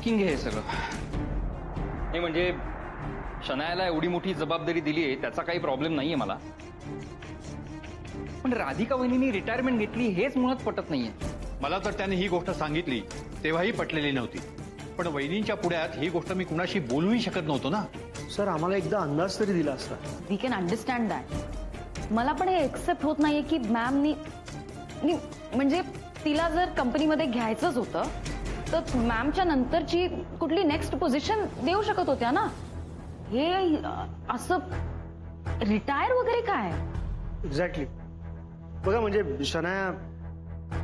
Shocking आहे हे सगळं. हे म्हणजे शनायाला एवढी मोठी जबाबदारी दिली आहे त्याचा काही प्रॉब्लेम नाहीये मला, पण राधिका वहिनींनी रिटायरमेंट घेतली हेच मुळात पटत नाहीये मला. तर त्याने ही गोष्ट सांगितली तेव्हाही पटलेली नव्हती, पण वहिनींच्या पुढ्यात ही गोष्ट मी कुणाशी बोलूही शकत नव्हतो ना. सर आम्हाला एकदा अंदाज तरी दिला असता. We can understand that. मला पण हे एक्सेप्ट होत नाहीये की मॅमनी म्हणजे तिला जर कंपनीमध्ये घ्यायचंच होतं तर मॅमच्या नंतरची कुठली नेक्स्ट पोझिशन देऊ शकत होत्या ना. हे असं रिटायर वगैरे काय. एक्झॅक्टली. बघा म्हणजे शनाया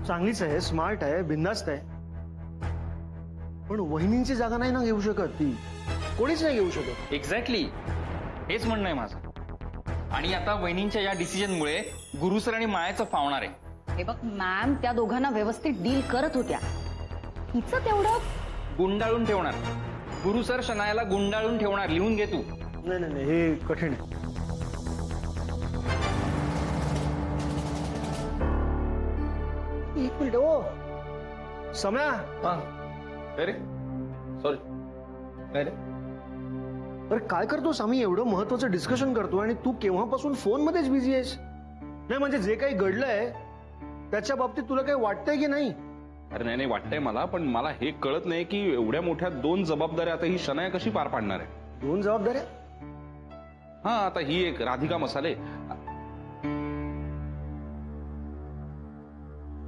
चांगलीच आहे, स्मार्ट आहे, बिंदास्त आहे, पण वहिनींची जागा नाही ना घेऊ शकत. ती कोणीच नाही घेऊ शकत. एक्झॅक्टली हेच म्हणणं आहे माझं. आणि आता वहिनींच्या या डिसिजनमुळे गुरुसर आणि मायाचं फावणार आहे. हे बघ मॅम त्या दोघांना व्यवस्थित डील करत होत्या. हिचं तेवढं गुंडाळून ठेवणार. गुरुसर शनायाला गुंडाळून ठेवणार. लिहून घे तू. नाही नाही नाही, हे कठीण आहे. एक मिनिट. ओ सम्या. अरे सॉरी. काय रे? अरे काय करतोस? आम्ही एवढं महत्वाचं डिस्कशन करतो आणि तू केव्हापासून फोन मध्येच बिझी आहेस. नाही म्हणजे जे काही घडलंय त्याच्या बाबतीत तुला काही वाटतंय की नाही? अरे नाही नाही वाटतंय मला, पण मला हे कळत नाही की एवढ्या मोठ्या 2 जबाबदाऱ्या आता ही शनाया कशी पार पाडणार आहे. 2 जबाबदाऱ्या? हा आता ही एक राधिका मसाले,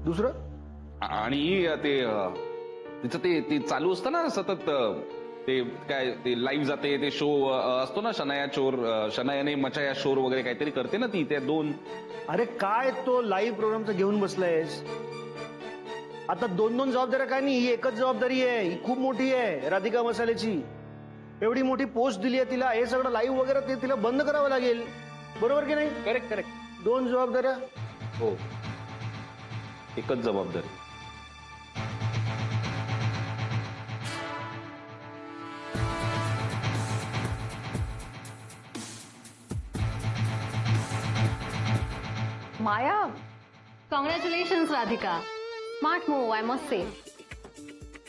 दुसरं आणि ते तिचं ते चालू असतं ना सतत. ते काय ते लाईव्ह जाते, ते शो असतो ना शनाया चोर, शनायाने मचाया शोर वगैरे काहीतरी करते ना ती. त्या 2. अरे काय तो लाईव्ह प्रोग्रामचा घेऊन बसलायस? आता 2 जबाबदाऱ्या काय नाही, ही एकच जबाबदारी आहे. ही खूप मोठी आहे राधिका मसाल्याची. एवढी मोठी पोस्ट दिली आहे तिला. हे सगळं लाईव्ह वगैरे ते तिला बंद करावं लागेल. बरोबर की नाही? Correct correct. 2 जबाबदाऱ्या. हो एकच जबाबदारी. Maya. Congratulations Radhika. Smart move I must say.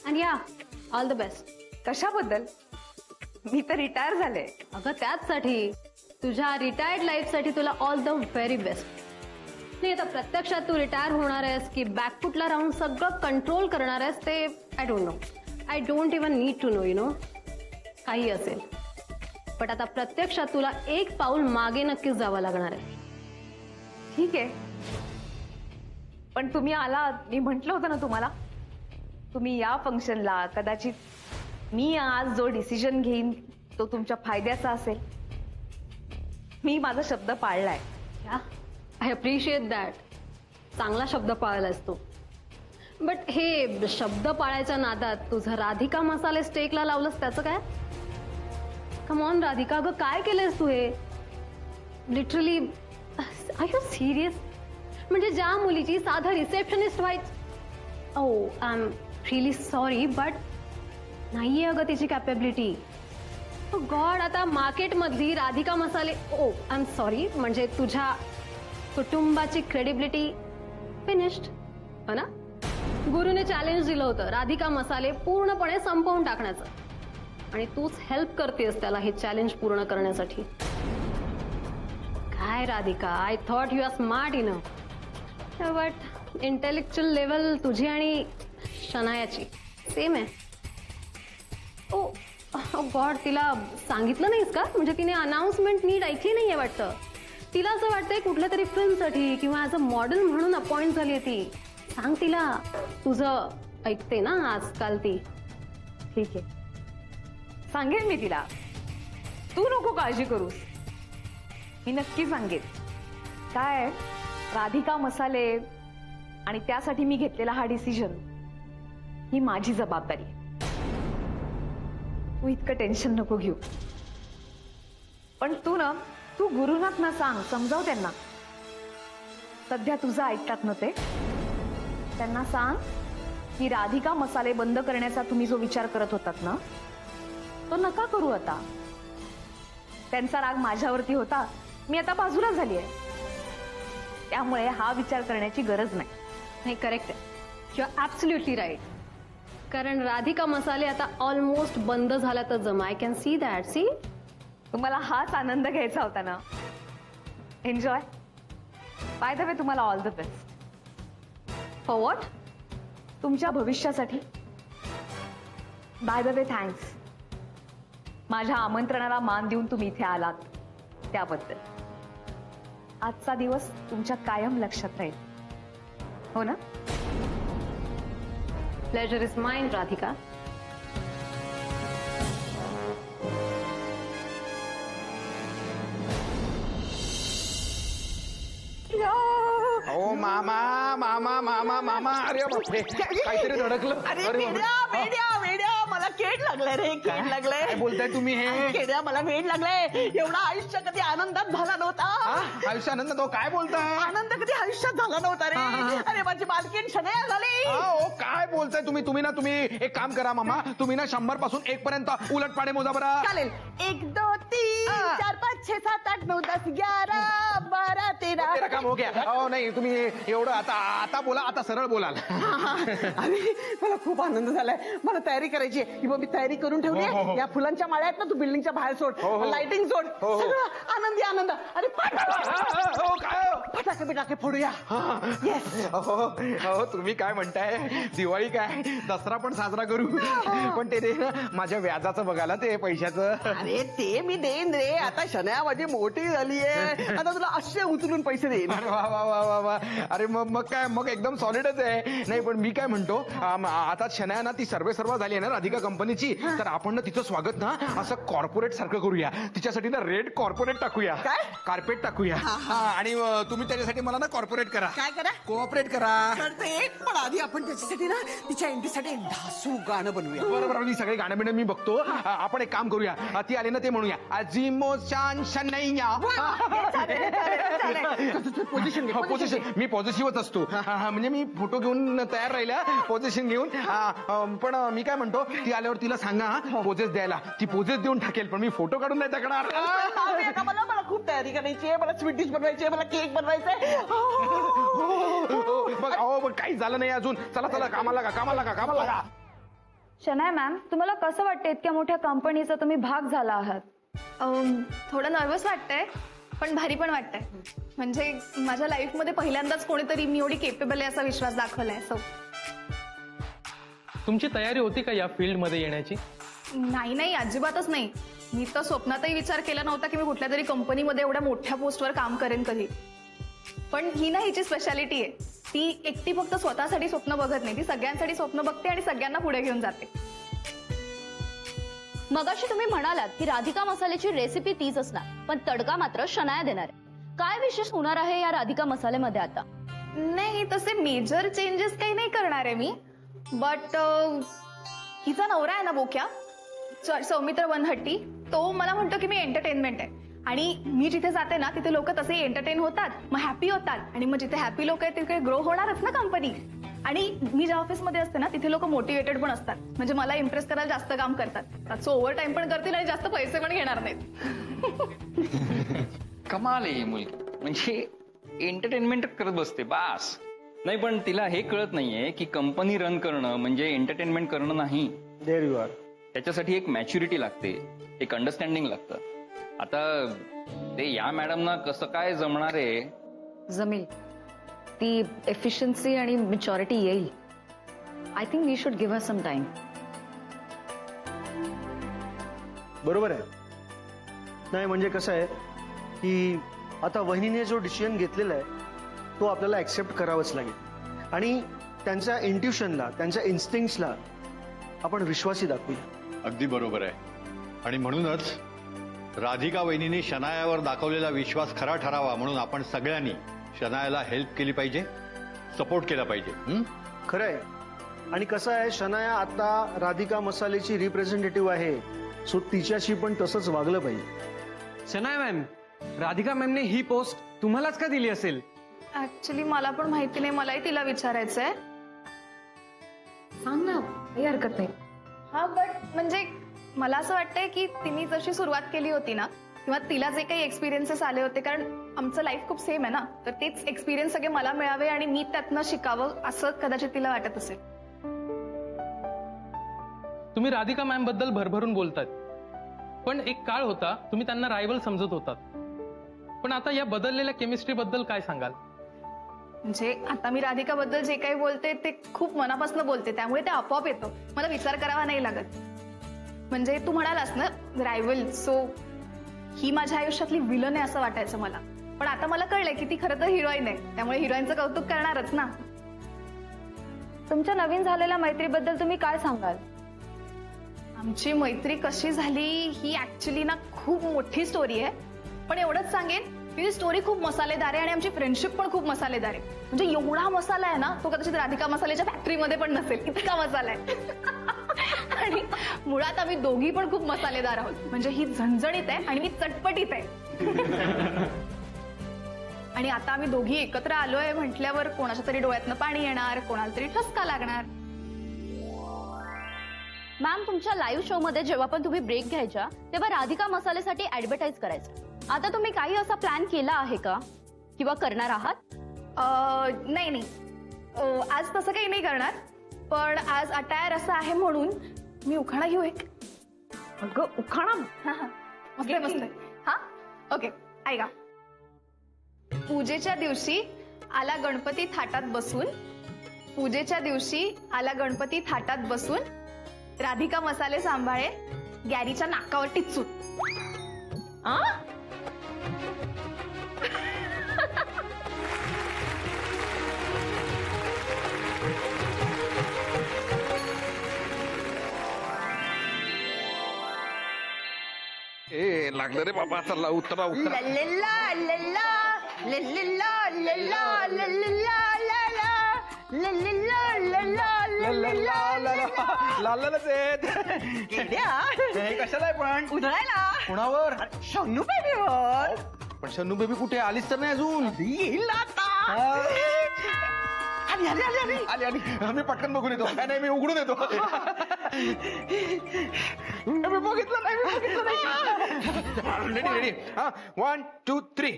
And या ऑल द बेस्ट. कशाबद्दल? मी तर रिटायर झाले. अगं त्याचसाठी तुझ्या रिटायर्ड लाईफसाठी तुला ऑल द व्हेरी बेस्ट. नाही आता प्रत्यक्षात तू रिटायर होणार आहेस की बॅकफुटला राहून सगळं कंट्रोल करणार आहेस ते I don't know. I don't even need to know. You know काही असेल, पण आता प्रत्यक्षात तुला एक पाऊल मागे नक्कीच जावं लागणार आहे. ठीक आहे, पण तुम्ही आलात. मी म्हटलं होतं ना तुम्हाला, तुम्ही या फंक्शनला. कदाचित मी आज जो डिसिजन घेईन तो तुमच्या फायद्याचा असेल. मी माझा शब्द पाळलाय. I appreciate that. चांगला शब्द पाळलास तू. बट हे शब्द पाळायच्या नादात तुझं राधिका मसाले स्टेकला लावलंस त्याचं काय? कम ऑन राधिका, अगं काय केलंयस तू हे? Literally are you serious? म्हणजे ज्या मुलीची साधं रिसेप्शनिस्ट व्हायचं. Oh I am really sorry, but नाहीये अगं तिची कॅपेबिलिटी. गॉड, आता मार्केटमधली राधिका मसाले. ओ आय एम सॉरी, म्हणजे तुझ्या कुटुंबाची क्रेडिबिलिटी फिनिश्ड. हो ना? गुरुने चॅलेंज दिलं होतं राधिका मसाले पूर्णपणे संपवून टाकण्याचं, आणि तूच हेल्प करतेस त्याला हे चॅलेंज पूर्ण करण्यासाठी. काय Radhika, I thought you are smart enough, but intellectual level तुझी आणि शनायाची सेम आहे. ओ गॉड, तिला सांगितलं नाहीस का? म्हणजे तिने अनाउन्समेंट नीट ऐकली नाहीये वाटतं. तिला असं वाटतंय कुठल्या तरी फिल्मसाठी किंवा ऍज अ मॉडेल म्हणून अपॉइंट झाली आहे ती. सांग तिला, तुझं ऐकते ना आजकाल ती. ठीक आहे, सांगेन मी तिला. तू नको काळजी करूस, मी नक्की सांगेन. काय राधिका मसाले आणि त्यासाठी मी घेतलेला हा डिसिजन, ही माझी जबाबदारी आहे. तू इतकं टेन्शन नको घेऊ. पण तू गुरुनाथना सांग, समजाव त्यांना. सध्या तुझं ऐकतात ना ते. त्यांना सांग की राधिका मसाले बंद करण्याचा तुम्ही जो विचार करत होतात ना, तो नका करू आता. त्यांचा राग माझ्यावरती होता, मी आता बाजूला झाली आहे. त्यामुळे हा विचार करण्याची गरज नाही. नाही, करेक्ट आहे. You are absolutely right. कारण राधिका मसाले आता ऑलमोस्ट बंद झाला तर जमा. I can see that. See, तुम्हाला हाच आनंद घ्यायचा होता ना. एन्जॉय. बाय द वे तुम्हाला all the best. For what? तुमच्या भविष्यासाठी. By the way thanks. माझ्या आमंत्रणाला मान देऊन तुम्ही इथे आलात त्याबद्दल. आजचा दिवस तुमच्या कायम लक्षात राहील, हो ना? Pleasure is mine Radhika. हो मामा मामा मामा मामा. अरे बापरे, काहीतरी धडकलं. अरे अरे वेड्या वेड्या वेड्या, मला केड लागलंय रे, केड लागलंय. काय बोलताय तुम्ही हे? केड्या, मला वेड लागलाय. एवढा आयुष्य कधी आनंदात झाला नव्हता. आयुष्य आनंद तो काय बोलताय? आनंद कधी आयुष्यात झाला नव्हता रे. अरे माझी मालकीण शनया झाली. हो काय बोलताय तुम्ही एक काम करा मामा, तुम्ही ना 100 पासून 1 पर्यंत उलट पाडे मोजा बरं. चालेल. 1 2 3 4 5 6 7 8 9 10 11 12 13. तेरा काम हो गया. हो नाही तुम्ही एवढं आता बोला, आता सरळ बोलाल. अरे मला खूप आनंद झालाय. मला तयारी करायची आहे. ही बघ, मी तयारी करून ठेवली हो, हो, आहे. हो. या फुलांच्या माळ्या आहेत ना, तू बिल्डिंगच्या बाहेर सोड. हो, हो. लाइटिंग सोड. हो, हो. सगळं आनंदी आनंद. अरे हो काय हो? फटाके बिटाके फोडूया. येस. हो तुम्ही काय म्हणताय, दिवाळी काय दसरा पण साजरा करू, पण ते ना माझ्या व्याजाचं बघायला, ते पैशाचं. अरे ते मी देईन रे. आता शनया माझी मोठी झाली आहे. आता तुला असे उचलून पैसे देईन. अरे वा वा वा वा वा. अरे मग काय, मग एकदम सॉलिडच आहे. नाही पण मी काय म्हणतो, आता शनया ना ती सर्व झाली आहे ना राधिका कंपनीची, तर आपण ना तिचं स्वागत ना असं कॉर्पोरेट सारखं करूया. तिच्यासाठी ना रेड कॉर्पोरेट टाकूया. काय? कार्पेट टाकूया. आणि तुम्ही त्याच्यासाठी मला ना कॉर्पोरेट करा. काय करा? कोऑपरेट करा. करते, पण आधी आपण त्याच्यासाठी ना तिच्या एंट्रीसाठी एक धासू गाणं बनवूया. बरोबर, मी सगळे गाणं बिणं मी बघतो. आपण एक काम करूया, ती आली ना ते म्हणूया, अजिमो शान शनैया. पोझिशन पोझिशन मी पॉझिटिव्हच असतो. म्हणजे मी फोटो घेऊन तयार राहिल्या, पोझिशन घेऊन. पण मी काय म्हणतो, ती आल्यावर तिला सांगा पोजेस द्यायला. ती पोजेस देऊन टाकेल, पण मी फोटो काढून नाही टाकणार. मला खूप तयारी करायची आहे. मला स्वीट डिश बनवायची आहे. मला केक बनवायचा आहे. बघ काही झालं नाही अजून. चला चला, कामाला लागा. शनाया मॅम, तुम्हाला कसं वाटतं इतक्या मोठ्या कंपनीचा तुम्ही भाग झाला आहात? थोडं नर्वस वाटतंय, पण भारी पण वाटतंय. म्हणजे माझ्या लाईफमध्ये पहिल्यांदाच कोणीतरी मी एवढी केपेबल आहे असा विश्वास दाखवलाय. सो तुमची तयारी होती का या फील्डमध्ये येण्याची? नाही, अजिबातच नाही. मी तर स्वप्नातही विचार केला नव्हता की मी कुठल्या तरी कंपनीमध्ये एवढ्या मोठ्या पोस्टवर काम करेन कधी. पण ही ना हिची स्पेशालिटी आहे. ती एकटी फक्त स्वतःसाठी स्वप्न बघत नाही, ती सगळ्यांसाठी स्वप्न बघते आणि सगळ्यांना पुढे घेऊन जाते. मगाशी तुम्ही म्हणालात की राधिका मसाल्याची रेसिपी तीच असणार, पण तडका मात्र शनाया देणार आहे. काय विशेष होणार आहे या राधिका मसाल्यामध्ये आता? नाही, तसे मेजर चेंजेस काही नाही करणार आहे मी. बट हिचा नवरा आहे ना बोक्या, सौमित्र वनहट्टी, तो मला म्हणतो की मी एंटरटेनमेंट आहे. आणि मी जिथे जाते ना तिथे लोक तसे एंटरटेन होतात, मग हॅपी होतात. आणि मग जिथे हॅपी लोक आहेत तिथे ग्रो होणारच ना कंपनी. आणि मी ज्या ऑफिसमध्ये असते ना तिथे लोक मोटिवेटेड पण असतात. म्हणजे मला इम्प्रेस करायला जास्त काम करतात. सो ओव्हर टाइम पण करतील आणि जास्त पैसे पण घेणार नाहीत. कमाल आहे ही मुलगी. म्हणजे एंटरटेनमेंट करत बसते बास. नाही पण तिला हे कळत नाहीये की कंपनी रन करणं म्हणजे एंटरटेनमेंट करणं नाही. There you are. त्याच्यासाठी एक मॅच्युरिटी लागते, एक अंडरस्टँडिंग लागतं. आता ते या मॅडमना कसं काय जमणार आहे? जमेल. ती एफिशियन्सी आणि मॅच्युरिटी येईल. I think we should give her some time. बरोबर आहे. नाही म्हणजे कसं आहे की आता वहिनीने जो डिसिजन घेतलेला आहे तो आपल्याला ऍक्सेप्ट करावाच लागेल. आणि त्यांच्या इंट्युशनला, त्यांच्या इन्स्टिंक्ट्सला आपण विश्वासी दाखवूया. अगदी बरोबर आहे. आणि म्हणूनच राधिका वहिनीने शनायावर दाखवलेला विश्वास खरा ठरावा म्हणून आपण सगळ्यांनी शनायाला हेल्प केली पाहिजे, सपोर्ट केला पाहिजे. खरं आहे. आणि कसं आहे, शनाया आता राधिका मसालेची रिप्रेझेंटेटिव्ह आहे, सो तिच्याशी पण तसंच वागलं पाहिजे. शनाया मॅम, राधिका मॅमने ही पोस्ट तुम्हालाच का दिली असेल? ऍक्च्युली मला पण माहिती नाही, मलाही तिला विचारायचंय. सांग ना, काही हरकत नाही. हा, बट म्हणजे मला असं वाटतंय की तिने जशी सुरुवात केली होती ना, किंवा तिला जे काही एक्सपिरियन्सेस आले होते, कारण आमचं लाईफ खूप सेम आहे ना, तर तेच एक्सपिरियन्स सगळे मला मिळावे आणि मी त्यातनं शिकावं असं कदाचित तिला वाटत असेल. तुम्ही राधिका मॅम बद्दल भरभरून बोलतायत, पण एक काळ होता तुम्ही त्यांना रायव्हल समजत होतात. पण आता या बदललेल्या केमिस्ट्री बद्दल काय सांगाल? म्हणजे आता मी राधिकाबद्दल जे काही बोलते ते खूप मनापासून बोलते, त्यामुळे ते आपोआप येतं, मला विचार करावा नाही लागत. म्हणजे तू म्हणालास ना रायव्हल, सो ही माझ्या आयुष्यातली विलन आहे असं वाटायचं मला, पण आता मला कळलंय की ती खरं तर हिरोईन आहे, त्यामुळे हिरोईनचं कौतुक करणारच ना. तुमच्या नवीन झालेल्या मैत्रीबद्दल तुम्ही काय सांगाल? आमची मैत्री कशी झाली ही ऍक्च्युली ना खूप मोठी स्टोरी आहे, पण एवढंच सांगेन की ती स्टोरी खूप मसालेदार आहे आणि आमची फ्रेंडशिप पण खूप मसालेदार आहे. म्हणजे एवढा मसाला आहे ना, तो कदाचित राधिका मसाल्याच्या फॅक्टरीमध्ये पण नसेल, इतका मसाला आहे. आणि मुळात आम्ही दोघी पण खूप मसालेदार आहोत. म्हणजे ही झणझणीत आहे आणि मी चटपटीत आहे. आणि आता आम्ही दोघी एकत्र आलोय म्हटल्यावर कोणाच्या तरी डोळ्यातनं पाणी येणार, कोणाला तरी ठसका लागणार. मॅम, तुमच्या लाईव्ह शो मध्ये जेव्हा पण तुम्ही ब्रेक घ्यायच्या तेव्हा राधिका मसाल्यासाठी ऍडव्हर्टाईज करायचं. आता तुम्ही काही असा प्लॅन केला आहे का किंवा करणार आहात? नाही, आज तसं काही नाही करणार, पण आज अटायर असं आहे म्हणून मी उखाणा घेऊ एक. अगं उखाणा? मस्त मस्त. हा ओके, ऐका. पूजेच्या दिवशी आला गणपती थाटात बसून, पूजेच्या दिवशी आला गणपती थाटात बसून, राधिका मसाले सांभाळे गॅरीच्या नाकावर टिचून. ए लागलं रे बाबा, चला उतरा उतरा. लल्ला लल्ला लल्ला लल्ला लल्ला लालच आहेत. कशाला पण उधळायला कुणावर? शन्नू बेबीवर. पण शन्नू बेबी कुठे आलीच तर नाही अजून. येईल आता. आली आली आली आली आली आली. मी पटकन बघून येतो. नाही मी उघडून येतो. मी बघितलं नाही. Ready ready. हा 1 2 3.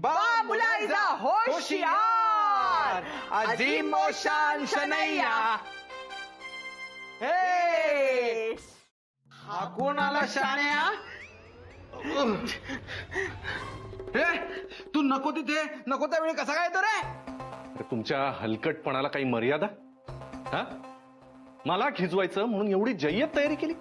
बा मुलायजा होशियार अजीम ओ शान शनैया. हे हा कोण आला शाण्या? रे तू नको तिथे नको त्या वेळी कसा काय येतो रे? तुमच्या हलकटपणाला काही मर्यादा? हा, मला खिजवायचं म्हणून एवढी जय्यत तयारी केली?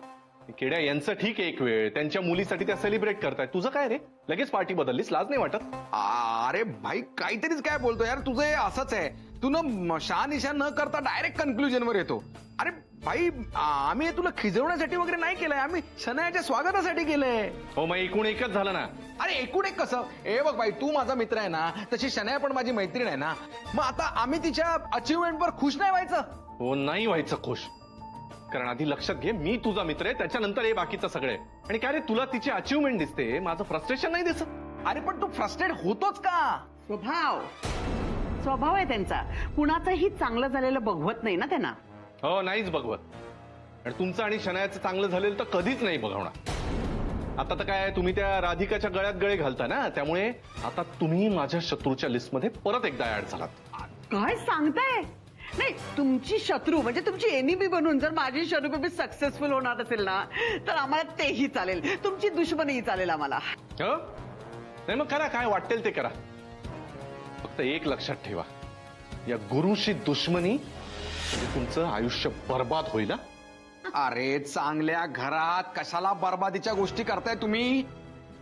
केड्या यांचं ठीक आहे, एक वेळ त्यांच्या मुलीसाठी त्या सेलिब्रेट करतायत, तुझं काय रे? लगेच पार्टी बदललीस, लाज नाही वाटत? अरे भाई काहीतरीच काय बोलतो यार, तुझं हे असंच आहे. तू ना शहानिशा न करता डायरेक्ट कन्क्लुजन वर येतो. अरे भाई आम्ही तुला खिजवण्यासाठी वगैरे नाही केलंय, आम्ही शनायाच्या स्वागतासाठी केलंय. हो मग एकूण एकच झालं ना. अरे एकूण एक कसं? ए बघ भाई, तू माझा मित्र आहे ना, तशी शनाया पण माझी मैत्रीण आहे ना. मग आता आम्ही तिच्या अचिव्हमेंटवर खुश नाही व्हायचं? हो नाही व्हायचं खुश, कारण आधी लक्षात घे मी तुझा मित्र आहे, त्याच्यानंतर हे बाकीचं सगळे. आणि काय रे तुला तिची अचिव्हमेंट दिसते, माझं फ्रस्ट्रेशन नाही दिसत? अरे पण तू फ्रस्ट्रेट होतोच का? स्वभाव आहे त्यांचा. कुणाचंही चांगलं झालेलं बघवत नाही ना त्यांना. हो नाहीच बघवत. आणि तुमचं आणि शनायाचं चांगलं झालेलं तर कधीच नाही बघवणार. आता तर काय तुम्ही त्या राधिकाच्या गळ्यात गळे घालता ना, त्यामुळे आता तुम्ही माझ्या शत्रूच्या लिस्टमध्ये परत एकदा ऍड झालात. काय सांगताय? नाही, तुमची शत्रू म्हणजे तुमची एनिमी बनून जर माझी शत्रू सक्सेसफुल होणार असेल ना, तर आम्हाला तेही चालेल, तुमची दुश्मनीही चालेल आम्हाला. हो नाही मग करा, काय वाटेल ते करा. फक्त एक लक्षात ठेवा, या गुरुशी दुश्मनी म्हणजे तुमचं आयुष्य बर्बाद होईल. अरे चांगल्या घरात कशाला बर्बादीच्या गोष्टी करताय तुम्ही?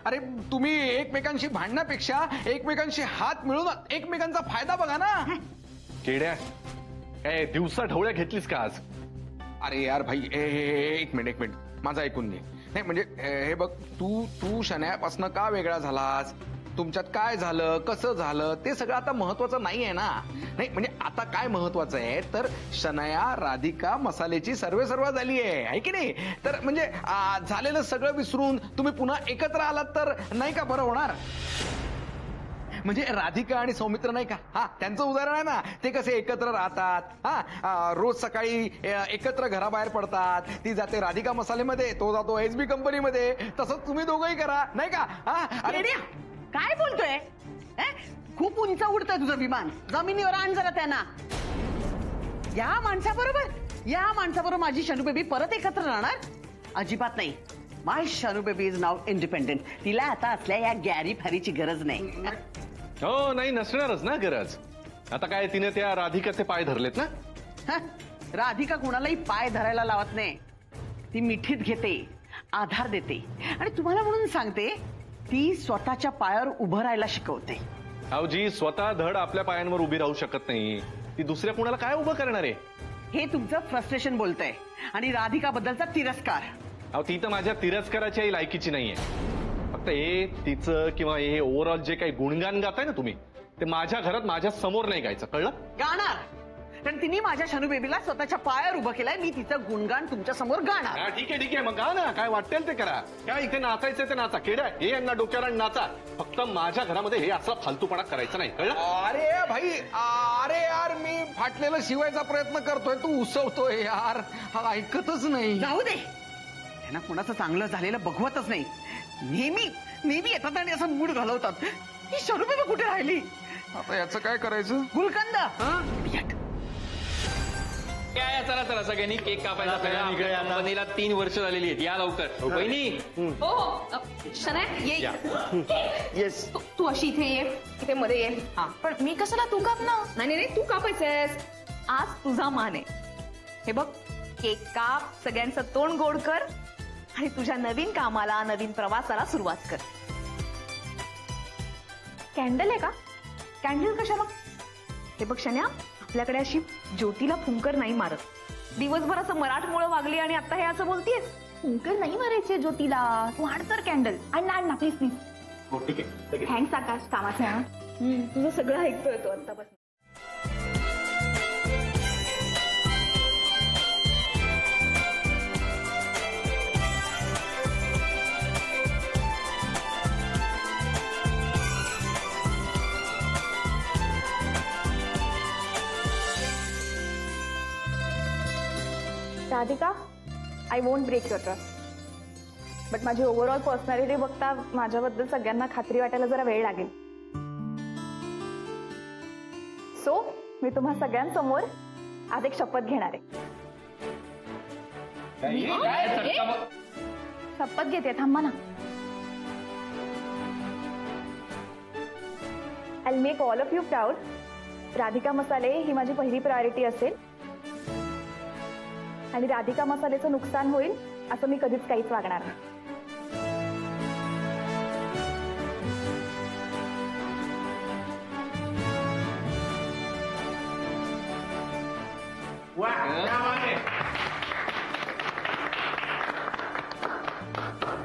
अरे तुम्ही एकमेकांशी भांडण्यापेक्षा एकमेकांशी हात मिळून एकमेकांचा फायदा बघा ना. केड्या काय दिवसा ढवळ्या घेतलीस का आज? अरे यार भाई एक मिनिट माझं ऐकून घे. नाही म्हणजे हे बघ, तू शनायापासून का वेगळा झालास, तुमच्यात काय झालं, कसं झालं, ते सगळं आता महत्वाचं नाही आहे ना. नाही म्हणजे आता काय महत्वाचं आहे तर शनाया राधिका मसाल्याची सर्व झाली आहे की नाही? तर म्हणजे झालेलं सगळं विसरून तुम्ही पुन्हा एकत्र आलात तर नाही का बरं होणार? म्हणजे राधिका आणि सौमित्र नाही का, हा त्यांचं उदाहरण आहे ना. ते कसे एकत्र राहतात, हा रोज सकाळी एकत्र घराबाहेर पडतात. ती जाते राधिका मसालेमध्ये, तो जातो एसबी कंपनीमध्ये. तसंच तुम्ही दोघंही करा नाही का? अरे काय बोलतोय? खूप उंच उडतंय तुझं विमान, जमिनीवर आण जरा त्यांना. या माणसाबरोबर या माणसाबरोबर माझी शनू बेबी परत एकत्र राहणार? अजिबात नाही. माय Shanu baby is now independent. तिला आता असल्या या गॅरी फारीची गरज नाही. हो नाही नसणारच ना गरज. आता काय तिने त्या राधिकाचे पाय धरलेत ना. हं, राधिका कुणालाही पाय धरायला लावत नाही. ती मिठीत घेते, आधार देते आणि तुम्हाला म्हणून सांगते, ती स्वतःच्या पायावर उभं राहायला शिकवते. अहो जी स्वतः धड आपल्या पायांवर उभी राहू शकत नाही, ती दुसऱ्या कुणाला काय उभं करणार आहे? हे तुमचं फ्रस्ट्रेशन बोलतंय आणि राधिका बद्दलचा तिरस्कार. अहो ती तर माझ्या तिरस्काराच्याही लायकीची नाहीये. फक्त हे तिचं किंवा हे ओव्हरऑल जे काही गुणगान गाताय ना तुम्ही, ते माझ्या घरात माझ्या समोर नाही गायचं, कळलं? गाणार, कारण तिने माझ्या शनू बेबीला स्वतःच्या पायावर उभं केलंय. मी तिचं गुणगान तुमच्या समोर गाणार. हा, ठीक आहे मग गा ना, काय वाटेल ते करा. काय इथे नाचायचं ते नाचा, केडा हे यांना डोक्याला नाचा. फक्त माझ्या घरामध्ये हे असला फालतूपणा करायचा नाही, कळलं? अरे भाई, अरे यार मी फाटलेलं शिवायचा प्रयत्न करतोय, तू उसवतोय यार. हा ऐकतच नाही. जाऊ दे, त्यांना कुणाचं चांगलं झालेलं बघवतच नाही. नेहमी येतात आणि असं मूड घालवतात. ही शनू बेबी कुठे राहिली? आता याचं काय करायचं? गुलकंद. काय चला चला सगळ्यांनी केक कापायला. आपल्या कंपनीला 3 वर्ष झालेली आहेत. या लवकर. बहिणी हो शनाय ये. येस. तू अशी इथे ये, इथे मध्ये ये. पण मी कशाला? तू काप ना. नाही नाही, तू कापायचंयस. आज तुझा मान आहे. हे बघ, केक काप, सगळ्यांचं तोंड गोड कर आणि तुझ्या नवीन कामाला, नवीन प्रवासाला सुरुवात कर. कॅन्डल आहे का? कॅन्डल कशाला? हे बघ शन्या, आपल्याकडे अशी ज्योतीला फुंकर नाही मारत. दिवसभर असं मराठमोळं वागली आणि आता हे असं बोलतीयस? फुंकर नाही मारायचे ज्योतीला. तू आण तर कॅन्डल. आण ना प्लीज प्लीज. हो ठीक आहे. थँक्स आकाश, कामाचा. तुझं सगळं ऐकतोय तो आतापासून. Radhika, I won't break your trust. But माझी ओव्हरऑल पर्सनॅलिटी बघता माझ्याबद्दल सगळ्यांना खात्री वाटायला जरा वेळ लागेल. सो मी तुम्हा सगळ्यांसमोर आज एक शपथ घेणार आहे. शपथ घेते, थांबा ना. I make all of you proud. Radhika मसाले ही माझी पहिली प्रायोरिटी असेल आणि राधिका मसालेचं नुकसान होईल असं मी कधीच काहीच वागणार नाही.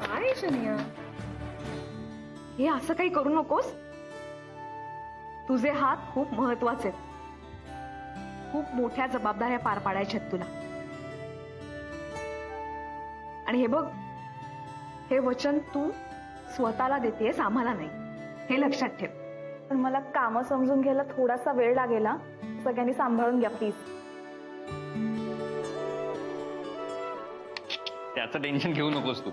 काय शनिया, हे असं काही करू नकोस. तुझे हात खूप महत्वाचे आहेत. खूप मोठ्या जबाबदाऱ्या पार पाडायच्या आहेत तुला. आणि हे बघ, हे वचन तू स्वतःला देतेस, आम्हाला नाही. हे लक्षात ठेव. पण मला कामं समजून घ्यायला थोडासा वेळ लागेल. सगळ्यांनी सांभाळून घ्या प्लीज. त्याचं टेन्शन घेऊ नकोस तू.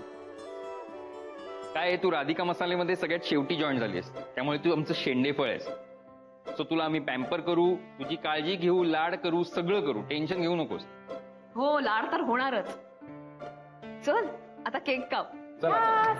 काय तू राधिका मसालेमध्ये सगळ्यात शेवटी जॉईन झाली आहेस, त्यामुळे तू आमचं शेंडेफळ आहेस. सो तुला आम्ही पॅम्पर करू, तुझी काळजी घेऊ, लाड करू, सगळं करू. टेन्शन घेऊ नकोस. हो, लाड तर होणारच. चल आता केक काप. चला.